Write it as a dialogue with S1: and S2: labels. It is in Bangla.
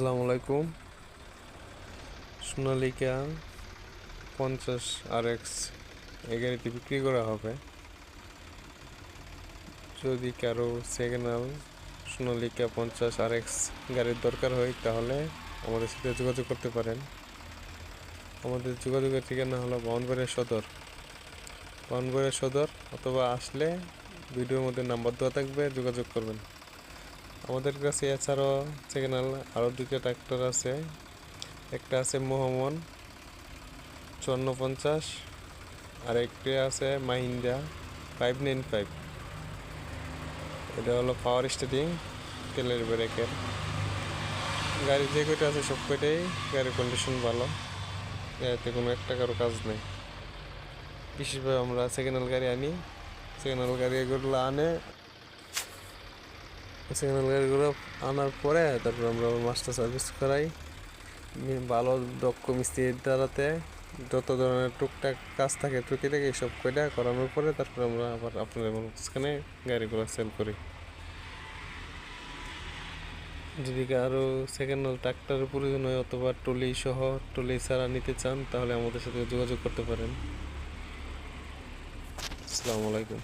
S1: আসসালামু আলাইকুম। সোনালিকা 50 RX এই গাড়িটি বিক্রি করা হবে। যদি কারো সেকেন্ড হ্যান্ড সোনালিকা 50 RX গাড়ির দরকার হয় তাহলে আমাদের সাথে যোগাযোগ করতে পারেন। আমাদের যোগাযোগের ঠিকানা হলো বাউনবরের সদর অথবা আসলে ভিডিওর মধ্যে নাম্বার দেওয়া থাকবে, যোগাযোগ করবেন। আমাদের কাছে এছাড়াও সেকেন্ড হ্যান্ড আরও দুইটা ট্রাক্টর আছে। একটা আছে মোহামন 5450 আর একটি আছে মাহিন্দ্রা 595। এটা হলো পাওয়ার স্টার্টিং তেলের ব্রেকের গাড়ি। যে কয়টা আছে সব কয়টাই গাড়ির কন্ডিশন ভালো, এতে কোনো একটা কারো কাজ নেই। বিশেষভাবে আমরা সেকেন্ড হ্যান্ড গাড়ি আনি। সেকেন্ড হ্যান্ড গাড়িগুলো আনার পরে তারপর আমরা মাস্টার সার্ভিস করাই ভালো দক্ষ মিস্ত্রির দ্বারাতে। যত ধরনের টুকটাক কাজ থাকে টুকিটাকি সব কয়টা করানোর পরে তারপরে আমরা আবার আপনাদের মাঝখানে গাড়িগুলো সেল করি। যদি আরও সেকেন্ড হ্যান্ড ট্রাক্টরের প্রয়োজন হয় অথবা ট্রলি সহ ট্রলি ছাড়া নিতে চান তাহলে আমাদের সাথে যোগাযোগ করতে পারেন। আসসালামু আলাইকুম।